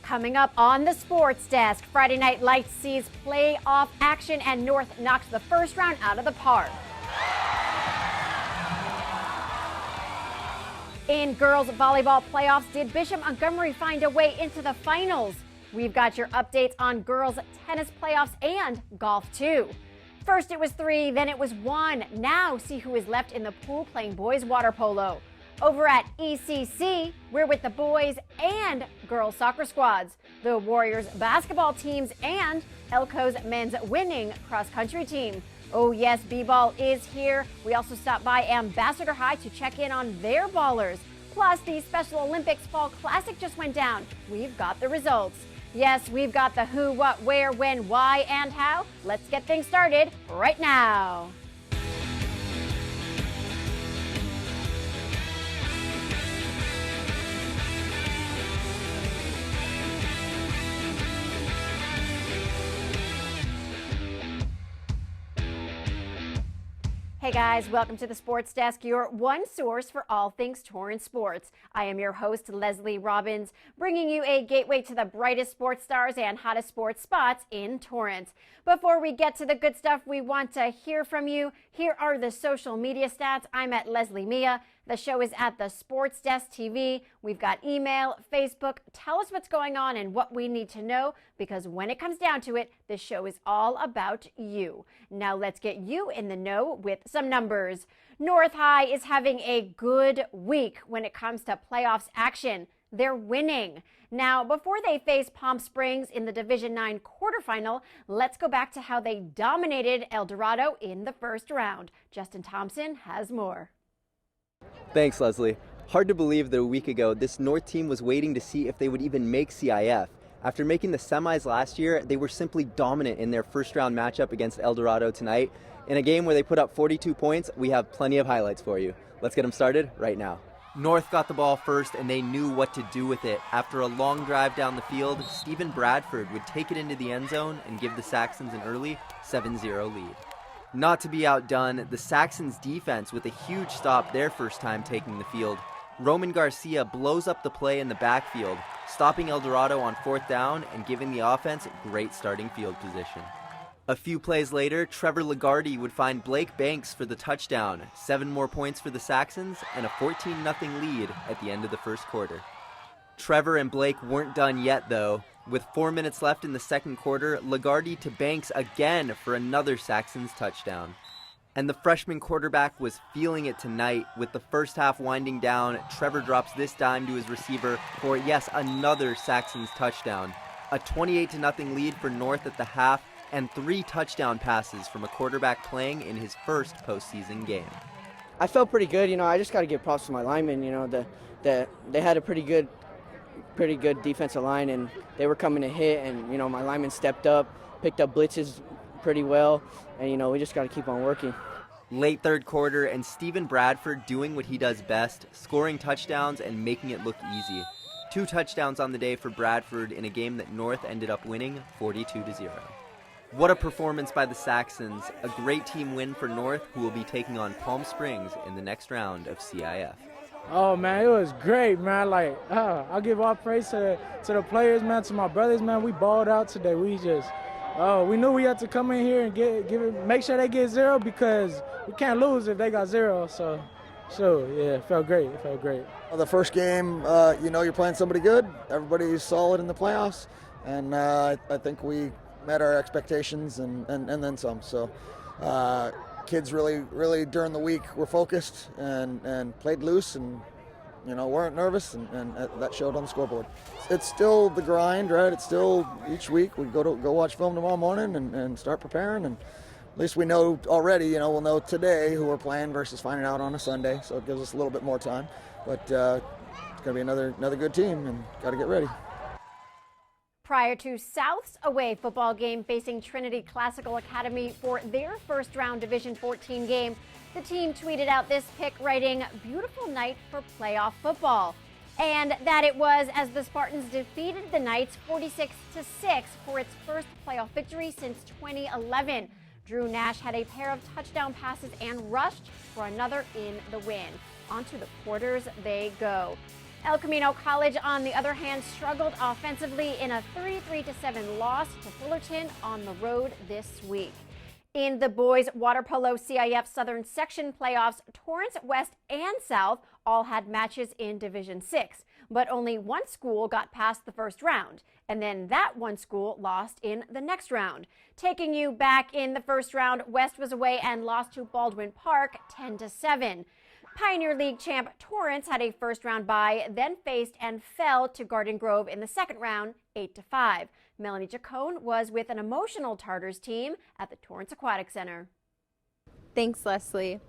Coming up on the Sports Desk, Friday Night Lights sees playoff action and North knocks the first round out of the park. In girls volleyball playoffs, did Bishop Montgomery find a way into the finals? We've got your updates on girls tennis playoffs and golf too. First it was 3, then it was 1. Now see who is left in the pool playing boys water polo. Over at ECC, we're with the boys and girls soccer squads, the Warriors basketball teams, and Elko's men's winning cross-country team. Oh yes, B-ball is here. We also stopped by Ambassador High to check in on their ballers. Plus, the Special Olympics Fall Classic just went down. We've got the results. Yes, we've got the who, what, where, when, why, and how. Let's get things started right now. Hey guys, welcome to the Sports Desk, your one source for all things Torrance sports. I am your host, Lesley Robins, bringing you a gateway to the brightest sports stars and hottest sports spots in Torrance. Before we get to the good stuff, we want to hear from you. Here are the social media stats. I'm at Leslie Mia. The show is at the Sports Desk TV. We've got email, Facebook. Tell us what's going on and what we need to know, because when it comes down to it, this show is all about you. Now let's get you in the know with some numbers. North High is having a good week when it comes to playoffs action. They're winning. Now, before they face Palm Springs in the Division IX quarterfinal, let's go back to how they dominated El Dorado in the first round. Justin Thompson has more. Thanks, Leslie. Hard to believe that a week ago, this North team was waiting to see if they would even make CIF. After making the semis last year, they were simply dominant in their first round matchup against El Dorado tonight. In a game where they put up 42 points, we have plenty of highlights for you. Let's get them started right now. North got the ball first and they knew what to do with it. After a long drive down the field, Stephen Bradford would take it into the end zone and give the Saxons an early 7-0 lead. Not to be outdone, the Saxons defense with a huge stop their first time taking the field. Roman Garcia blows up the play in the backfield, stopping El Dorado on fourth down and giving the offense great starting field position. A few plays later, Trevor Lagarde would find Blake Banks for the touchdown, 7 more points for the Saxons, and a 14-0 lead at the end of the first quarter. Trevor and Blake weren't done yet though. With 4 minutes left in the second quarter, Lagarde to Banks again for another Saxons touchdown. And the freshman quarterback was feeling it tonight. With the first half winding down, Trevor drops this dime to his receiver for, yes, another Saxons touchdown. A 28-0 lead for North at the half, and 3 touchdown passes from a quarterback playing in his first postseason game. I felt pretty good. I just got to give props to my linemen. They had a pretty good defensive line, and they were coming to hit, and my linemen stepped up, picked up blitzes pretty well, and we just got to keep on working. Late third quarter, and Stephen Bradford doing what he does best, scoring touchdowns and making it look easy. 2 touchdowns on the day for Bradford in a game that North ended up winning 42-0. What a performance by the Saxons, a great team win for North, who will be taking on Palm Springs in the next round of CIF. Oh man, it was great, man. I'll give all praise to the players, man, to my brothers, man. We balled out today. We knew we had to come in here and make sure they get 0, because we can't lose if they got 0. So yeah, it felt great. The first game, you're playing somebody good. Everybody's solid in the playoffs, and I think we met our expectations and then some. So kids really during the week were focused and played loose and weren't nervous, and that showed on the scoreboard. It's still the grind, right? It's still each week we go watch film tomorrow morning and start preparing, and at least we know already, we'll know today who we're playing versus finding out on a Sunday, so it gives us a little bit more time. But it's going to be another good team, and got to get ready. Prior to South's away football game facing Trinity Classical Academy for their first round Division 14 game, the team tweeted out this pic writing, "Beautiful night for playoff football." And that it was, as the Spartans defeated the Knights 46-6 for its first playoff victory since 2011. Drew Nash had a pair of touchdown passes and rushed for another in the win. Onto the quarters they go. El Camino College, on the other hand, struggled offensively in a 33-7 loss to Fullerton on the road this week. In the boys water polo CIF Southern Section playoffs, Torrance West and South all had matches in Division 6, but only one school got past the first round, and then that one school lost in the next round. Taking you back in the first round, West was away and lost to Baldwin Park 10-7. Pioneer League champ Torrance had a first-round bye, then faced and fell to Garden Grove in the second round, 8-5. Melanie Chacon was with an emotional Tartars team at the Torrance Aquatic Center. Thanks, Lesley.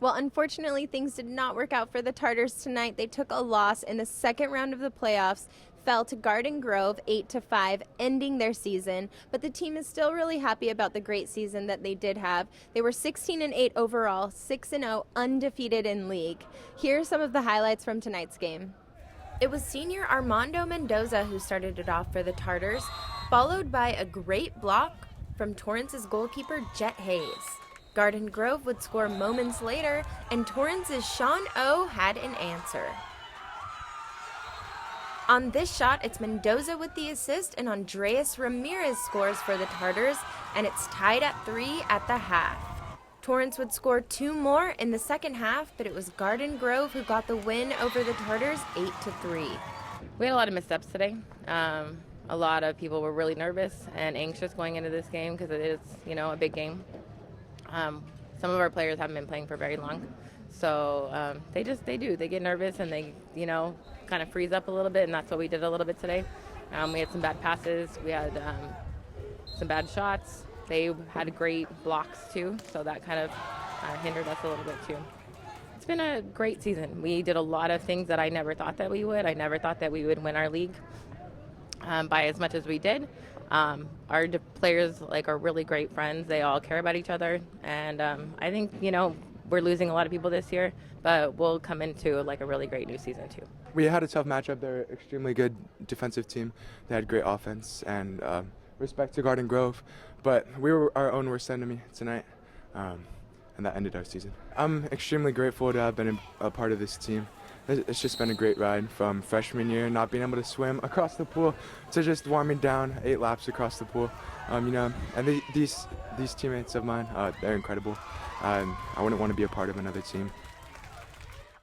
Well, unfortunately, things did not work out for the Tartars tonight. They took a loss in the second round of the playoffs, fell to Garden Grove 8-5, ending their season. But the team is still really happy about the great season that they did have. They were 16-8 overall, 6-0 undefeated in league. Here are some of the highlights from tonight's game. It was senior Armando Mendoza who started it off for the Tartars, followed by a great block from Torrance's goalkeeper Jet Hayes. Garden Grove would score moments later, and Torrance's Sean O had an answer. On this shot, it's Mendoza with the assist, and Andreas Ramirez scores for the Tartars, and it's tied at 3 at the half. Torrance would score 2 more in the second half, but it was Garden Grove who got the win over the Tartars 8-3. We had a lot of missteps today. A lot of people were really nervous and anxious going into this game because it is, a big game. Some of our players haven't been playing for very long, so they get nervous and they, kind of freeze up a little bit, and that's what we did a little bit today. We had some bad passes, we had some bad shots. They had great blocks too, so that kind of hindered us a little bit too. It's been a great season. We did a lot of things that I never thought that we would. I never thought that we would win our league by as much as we did. Our players are really great friends. They all care about each other, and I think we're losing a lot of people this year, but we'll come into a really great new season too. We had a tough matchup. They're an extremely good defensive team. They had great offense, and respect to Garden Grove, but we were our own worst enemy tonight, and that ended our season. I'm extremely grateful to have been a part of this team. It's just been a great ride from freshman year, not being able to swim across the pool, to just warming down 8 laps across the pool. And these teammates of mine, they're incredible. I wouldn't want to be a part of another team.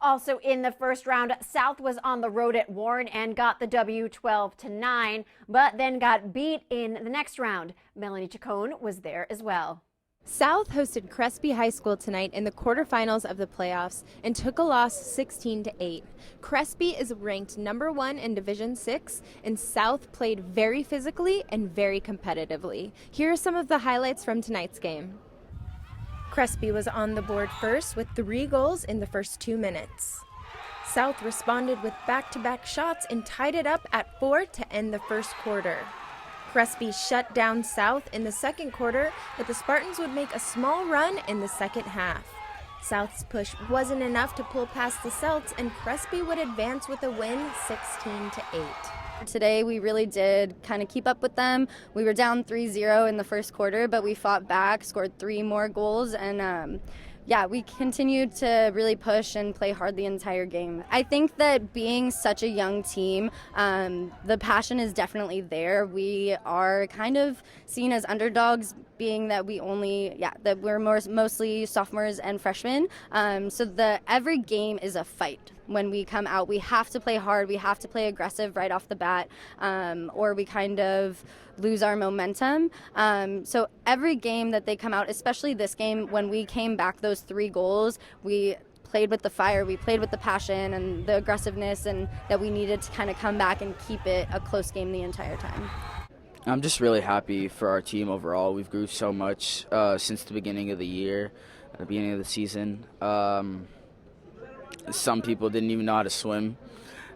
Also in the first round, South was on the road at Warren and got the W 12-9, but then got beat in the next round. Melanie Chacon was there as well. South hosted Crespi High School tonight in the quarterfinals of the playoffs and took a loss 16-8. Crespi is ranked number 1 in Division 6, and South played very physically and very competitively. Here are some of the highlights from tonight's game. Crespi was on the board first with 3 goals in the first 2 minutes. South responded with back-to-back shots and tied it up at 4 to end the first quarter. Crespi shut down South in the second quarter, but the Spartans would make a small run in the second half. South's push wasn't enough to pull past the Celts, and Crespi would advance with a win 16-8. Today we really did kind of keep up with them. We were down 3-0 in the first quarter, but we fought back, scored 3 more goals, and we continued to really push and play hard the entire game. I think that being such a young team, the passion is definitely there. We are kind of seen as underdogs, being that we're mostly sophomores and freshmen. So every game is a fight. When we come out, we have to play hard, we have to play aggressive right off the bat, or we kind of lose our momentum. So every game that they come out, especially this game, when we came back those 3 goals, we played with the fire, we played with the passion and the aggressiveness, and that we needed to kind of come back and keep it a close game the entire time. I'm just really happy for our team overall. We've grew so much since the beginning of the year, the beginning of the season. Some people didn't even know how to swim,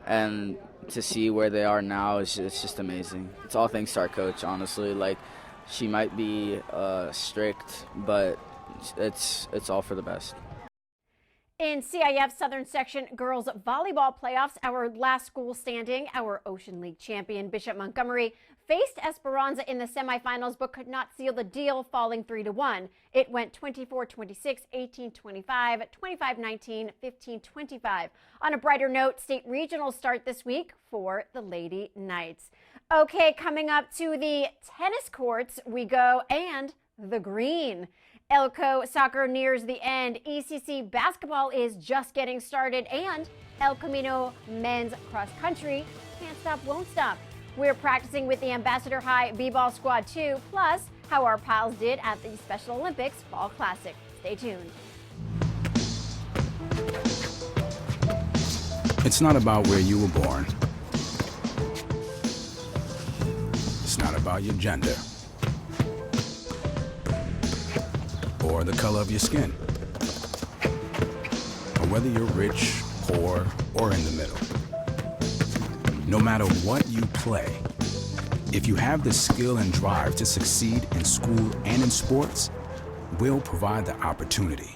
and to see where they are now it's just amazing. It's all thanks to our coach, honestly. She might be strict, but it's all for the best. In CIF Southern Section Girls Volleyball Playoffs, our last school standing, our Ocean League champion Bishop Montgomery faced Esperanza in the semifinals but could not seal the deal, falling 3-1. It went 24-26, 18-25, 25-19, 15-25. On a brighter note, state regionals start this week for the Lady Knights. Okay, coming up to the tennis courts we go, and the green. Elko soccer nears the end. ECC basketball is just getting started, and El Camino men's cross country can't stop, won't stop. We're practicing with the Ambassador High B-ball squad too, plus how our pals did at the Special Olympics Fall Classic. Stay tuned. It's not about where you were born. It's not about your gender or the color of your skin, or whether you're rich, poor, or in the middle. No matter what you play, if you have the skill and drive to succeed in school and in sports, we'll provide the opportunity.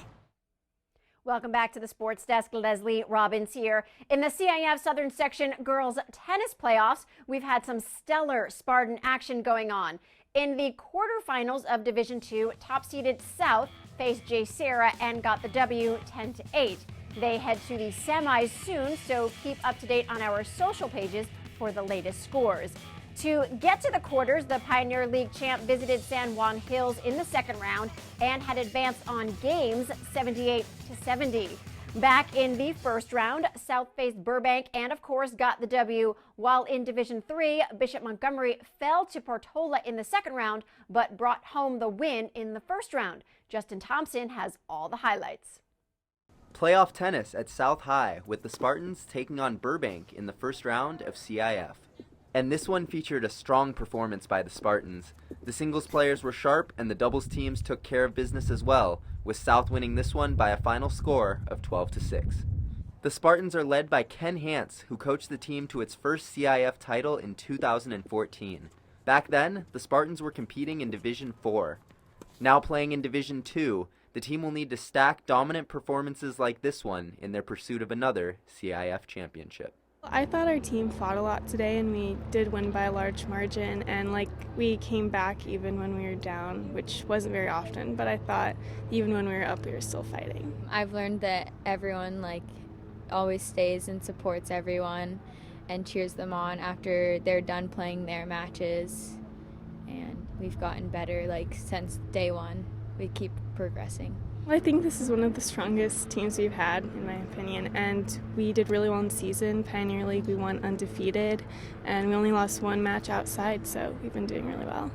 Welcome back to the Sports Desk. Lesley Robins here. In the CIF Southern Section Girls Tennis Playoffs, we've had some stellar Spartan action going on. In the quarterfinals of Division II, top-seeded South faced J. Sarah and got the W 10-8. They head to the semis soon, so keep up to date on our social pages for the latest scores. To get to the quarters, the Pioneer League champ visited San Juan Hills in the second round and had advanced on games 78-70. Back in the first round, South faced Burbank and, of course, got the W, while in Division III, Bishop Montgomery fell to Portola in the second round, but brought home the win in the first round. Justin Thompson has all the highlights. Playoff tennis at South High, with the Spartans taking on Burbank in the first round of CIF. And this one featured a strong performance by the Spartans. The singles players were sharp and the doubles teams took care of business as well, with South winning this one by a final score of 12-6. The Spartans are led by Ken Hance, who coached the team to its first CIF title in 2014. Back then, the Spartans were competing in Division IV. Now playing in Division II, the team will need to stack dominant performances like this one in their pursuit of another CIF championship. I thought our team fought a lot today, and we did win by a large margin, and we came back even when we were down, which wasn't very often, but I thought even when we were up, we were still fighting. I've learned that everyone always stays and supports everyone and cheers them on after they're done playing their matches, and we've gotten better since day one. We keep progressing. Well, I think this is one of the strongest teams we've had, in my opinion, and we did really well in the season. Pioneer League, we went undefeated, and we only lost one match outside, so we've been doing really well.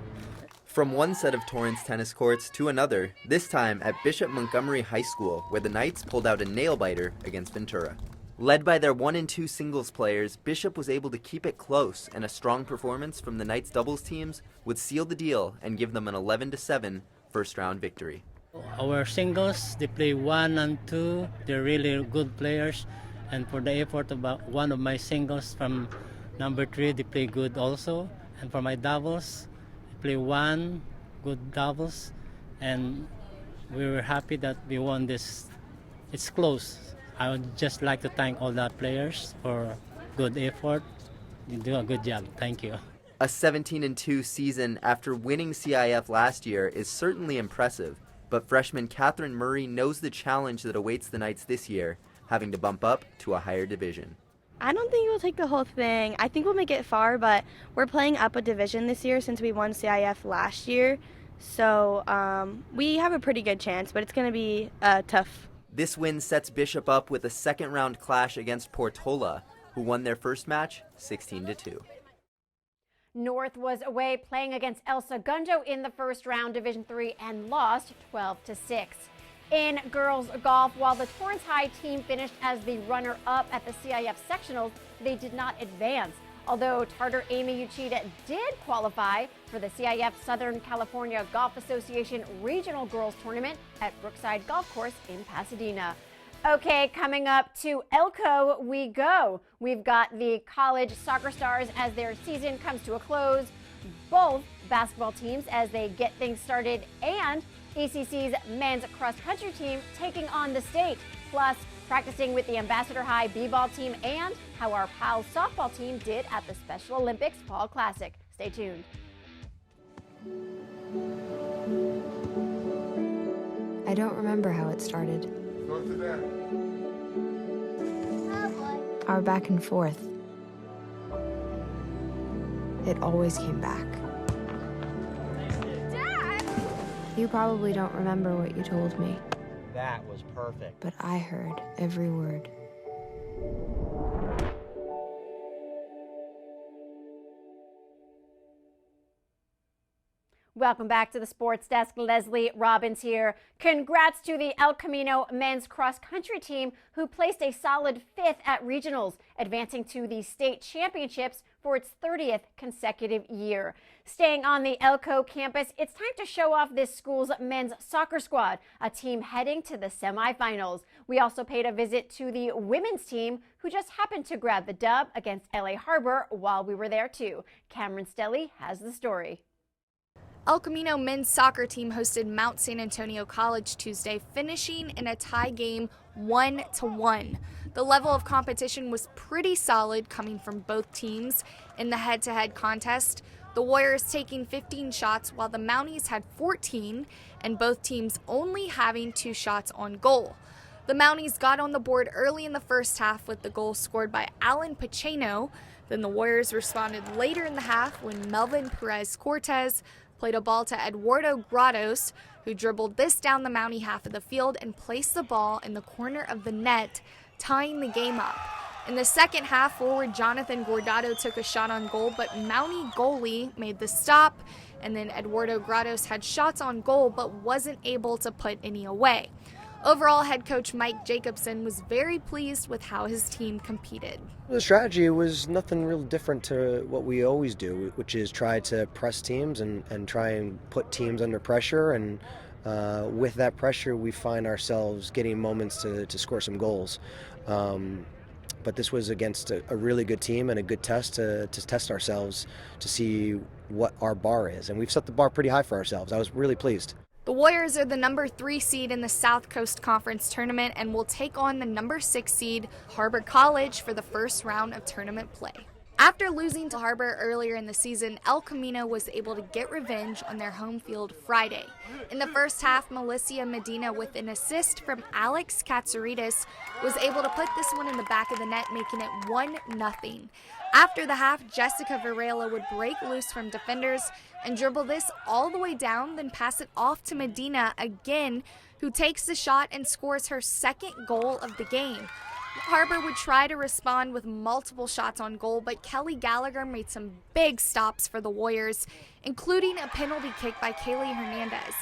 From one set of Torrance tennis courts to another, this time at Bishop Montgomery High School, where the Knights pulled out a nail-biter against Ventura. Led by their 1 and 2 singles players, Bishop was able to keep it close, and a strong performance from the Knights doubles teams would seal the deal and give them an 11-7 first-round victory. Our singles, they play 1 and 2. They're really good players. And for the effort about one of my singles from number 3, they play good also. And for my doubles, they play 1 good doubles. And we were happy that we won this. It's close. I would just like to thank all the players for good effort. You do a good job. Thank you. A 17-2 season after winning CIF last year is certainly impressive. But freshman Catherine Murray knows the challenge that awaits the Knights this year, having to bump up to a higher division. I don't think we'll take the whole thing. I think we'll make it far, but we're playing up a division this year since we won CIF last year. So we have a pretty good chance, but it's going to be tough. This win sets Bishop up with a second-round clash against Portola, who won their first match 16-2. North was away playing against El Segundo in the first round Division III and lost 12-6. In girls golf, while the Torrance High team finished as the runner-up at the CIF sectionals, they did not advance. Although Tartar Amy Uchida did qualify for the CIF Southern California Golf Association Regional Girls Tournament at Brookside Golf Course in Pasadena. Okay, coming up to Elko we go. We've got the college soccer stars as their season comes to a close, both basketball teams as they get things started, and ECC's men's cross-country team taking on the state. Plus, practicing with the Ambassador High b-ball team, and how our PAL softball team did at the Special Olympics Fall Classic. Stay tuned. I don't remember how it started. Go to that. Our back and forth. It always came back. Dad! You probably don't remember what you told me, That was perfect. but I heard every word. Welcome back to the Sports Desk. Lesley Robins here. Congrats to the El Camino men's cross-country team who placed a solid 5th at regionals, advancing to the state championships for its 30th consecutive year. Staying on the Elko campus, it's time to show off this school's men's soccer squad, a team heading to the semifinals. We also paid a visit to the women's team, who just happened to grab the dub against LA Harbor while we were there too. Cameron Stelly has the story. El Camino men's soccer team hosted Mount San Antonio College Tuesday, finishing in a tie game 1-1. The level of competition was pretty solid coming from both teams in the head-to-head contest, the Warriors taking 15 shots while the Mounties had 14, and both teams only having 2 shots on goal. The Mounties got on the board early in the first half with the goal scored by Alan Pacino. Then the Warriors responded later in the half when Melvin Perez-Cortez played a ball to Eduardo Grados, who dribbled this down the Mountie half of the field and placed the ball in the corner of the net, tying the game up. In the second half, forward Jonathan Dorado took a shot on goal, but Mountie goalie made the stop, and then Eduardo Grados had shots on goal but wasn't able to put any away. Overall, head coach Mike Jacobson was very pleased with how his team competed. The strategy was nothing real different to what we always do, which is try to press teams and try and put teams under pressure. And with that pressure, we find ourselves getting moments to score some goals. But this was against a really good team and a good test to test ourselves to see what our bar is. And we've set the bar pretty high for ourselves. I was really pleased. The Warriors are the number 3 seed in the South Coast Conference tournament and will take on the number 6 seed Harbor College for the first round of tournament play. After losing to Harbor earlier in the season, El Camino was able to get revenge on their home field Friday. In the first half, Melissa Medina, with an assist from Alex Katsouridis, was able to put this one in the back of the net, making it 1-0. After the half, Jessica Varela would break loose from defenders and dribble this all the way down, then pass it off to Medina again, who takes the shot and scores her second goal of the game. Harbor would try to respond with multiple shots on goal, but Kelly Gallagher made some big stops for the Warriors, including a penalty kick by Kaylee Hernandez.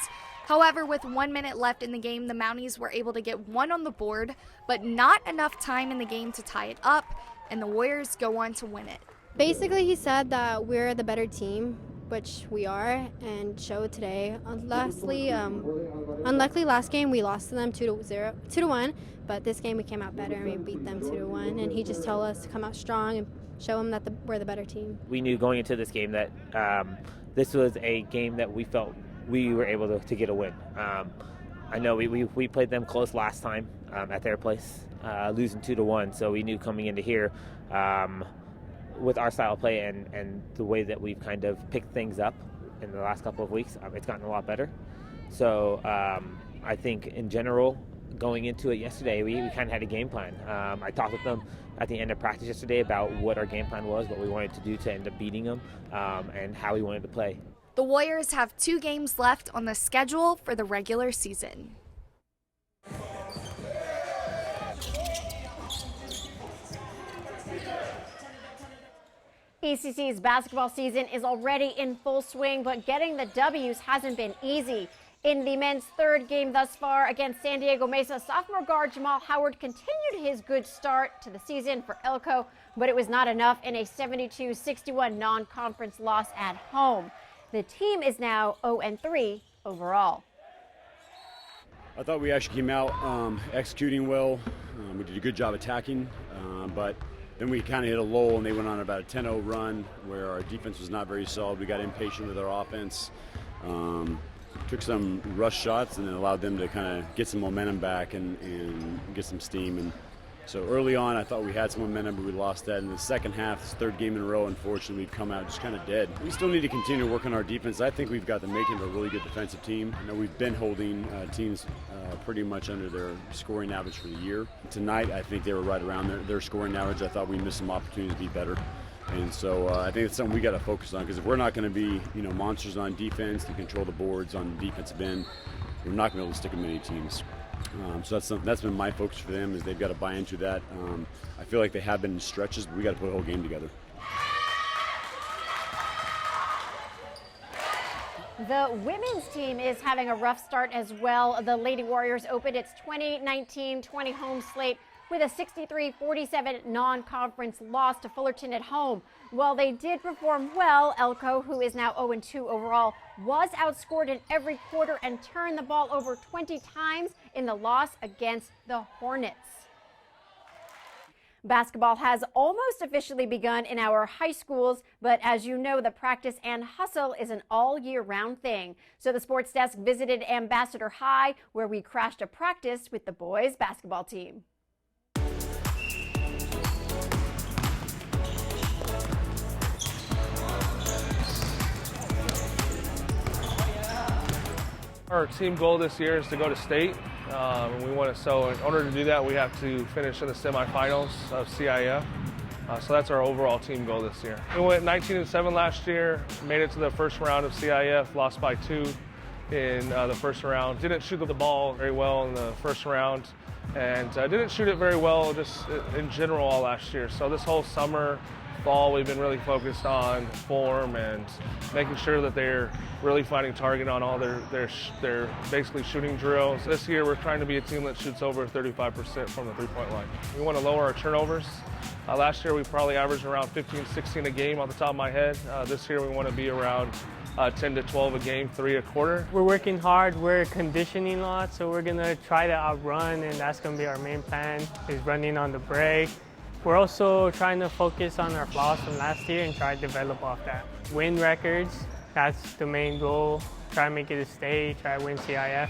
However, with 1 minute left in the game, the Mounties were able to get one on the board, but not enough time in the game to tie it up, and the Warriors go on to win it. Basically, he said that we're the better team, which we are, and showed today. Unluckily, last game we lost to them 2-1, but this game we came out better and we beat them 2-1. And he just told us to come out strong and show them that we're the better team. We knew going into this game that this was a game that we felt we were able to get a win. I know we played them close last time at their place, losing 2-1. So we knew coming into here, with our style of play and the way that we've kind of picked things up in the last couple of weeks, it's gotten a lot better. So I think in general, going into it yesterday, we kind of had a game plan. I talked with them at the end of practice yesterday about what our game plan was, what we wanted to do to end up beating them, and how we wanted to play. The Warriors have 2 games left on the schedule for the regular season. ECC's basketball season is already in full swing, but getting the W's hasn't been easy. In the men's 3rd game thus far against San Diego Mesa, sophomore guard Jamal Howard continued his good start to the season for Elko, but it was not enough in a 72-61 non-conference loss at home. The team is now 0-3 overall. I thought we actually came out executing well. We did a good job attacking, but then we kind of hit a lull and they went on about a 10-0 run where our defense was not very solid. We got impatient with our offense. took some rush shots and it allowed them to kind of get some momentum back and get some steam. And so early on, I thought we had some momentum, but we lost that. In the second half, this third game in a row, unfortunately, we've come out just kind of dead. We still need to continue to work on our defense. I think we've got the making of a really good defensive team. I know we've been holding teams pretty much under their scoring average for the year. Tonight, I think they were right around their scoring average. I thought we missed some opportunities to be better. And so I think it's something we got to focus on, because if we're not going to be, monsters on defense to control the boards on the defensive end, we're not going to be able to stick with many teams. So that's been my focus for them, is they've got to buy into that. I feel like they have been in stretches, but we got to put a whole game together. The women's team is having a rough start as well. The Lady Warriors opened its 2019-20 home slate with a 63-47 non-conference loss to Fullerton at home. While they did perform well, Elko, who is now 0-2 overall, was outscored in every quarter and turned the ball over 20 times in the loss against the Hornets. Basketball has almost officially begun in our high schools, but as you know, the practice and hustle is an all-year-round thing. So the Sports Desk visited Ambassador High, where we crashed a practice with the boys' basketball team. Our team goal this year is to go to state. So in order to do that, we have to finish in the semifinals of CIF. So that's our overall team goal this year. We went 19-7 last year, made it to the first round of CIF, lost by 2 in the first round. Didn't shoot the ball very well in the first round, and didn't shoot it very well just in general all last year. So this whole summer, fall, we've been really focused on form and making sure that they're really finding target on all their basically shooting drills. This year we're trying to be a team that shoots over 35% from the three-point line. We want to lower our turnovers. Last year we probably averaged around 15, 16 a game off the top of my head. This year we want to be around 10 to 12 a game, 3 a quarter. We're working hard, we're conditioning a lot, so we're gonna try to outrun, and that's gonna be our main plan, is running on the break. We're also trying to focus on our flaws from last year and try to develop off that. Win records, that's the main goal. Try to make it a state, try to win CIF.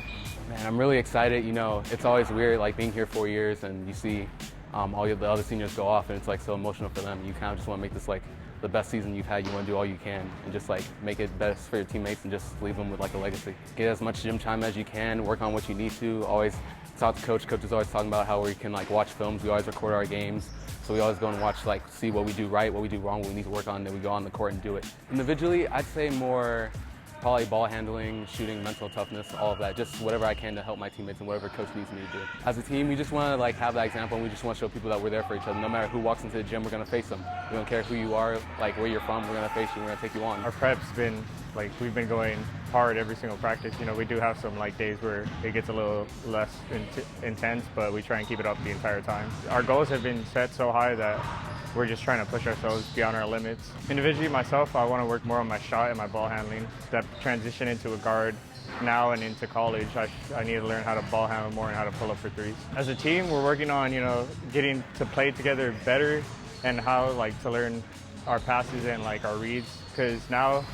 Man, I'm really excited. It's always weird, like being here 4 years and you see all the other seniors go off, and it's like so emotional for them. You kind of just want to make this like the best season you've had. You want to do all you can and just like make it best for your teammates and just leave them with like a legacy. Get as much gym time as you can, work on what you need to. Always talk to coach. Coach is always talking about how we can like watch films. We always record our games. So we always go and watch, see what we do right, what we do wrong, what we need to work on, and then we go on the court and do it. Individually, I'd say more probably ball handling, shooting, mental toughness, all of that. Just whatever I can to help my teammates and whatever coach needs me to do. As a team, we just want to have that example, and we just want to show people that we're there for each other. No matter who walks into the gym, we're going to face them. We don't care who you are, where you're from, we're going to face you, we're going to take you on. Our prep's been, we've been going hard every single practice. We do have some days where it gets a little less intense, but we try and keep it up the entire time. Our goals have been set so high that we're just trying to push ourselves beyond our limits. Individually, myself, I want to work more on my shot and my ball handling. That transition into a guard now and into college, I need to learn how to ball handle more and how to pull up for threes. As a team, we're working on, getting to play together better and how, to learn our passes and, our reads, because now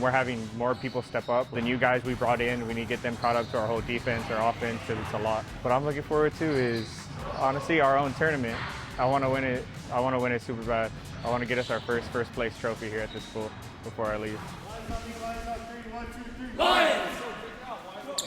we're having more people step up. The new guys we brought in, we need to get them caught up to our whole defense, our offense, because it's a lot. What I'm looking forward to is, honestly, our own tournament. I want to win it. I want to win it super bad. I want to get us our first place trophy here at this school before I leave.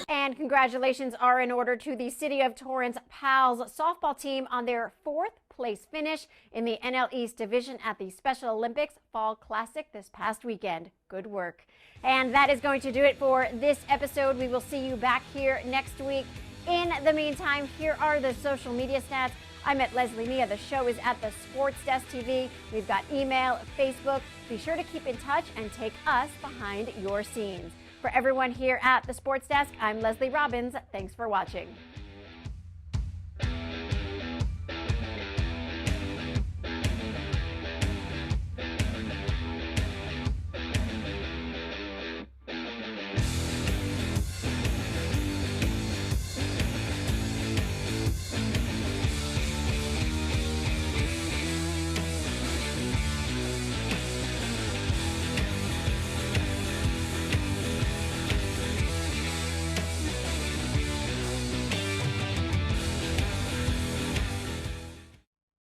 And congratulations are in order to the City of Torrance Pals softball team on their 4th place finish in the NL East Division at the Special Olympics Fall Classic this past weekend. Good work. And that is going to do it for this episode. We will see you back here next week. In the meantime, here are the social media stats. I'm at Lesley Mia. The show is at the Sports Desk TV. We've got email, Facebook. Be sure to keep in touch and take us behind your scenes. For everyone here at the Sports Desk, I'm Lesley Robins. Thanks for watching.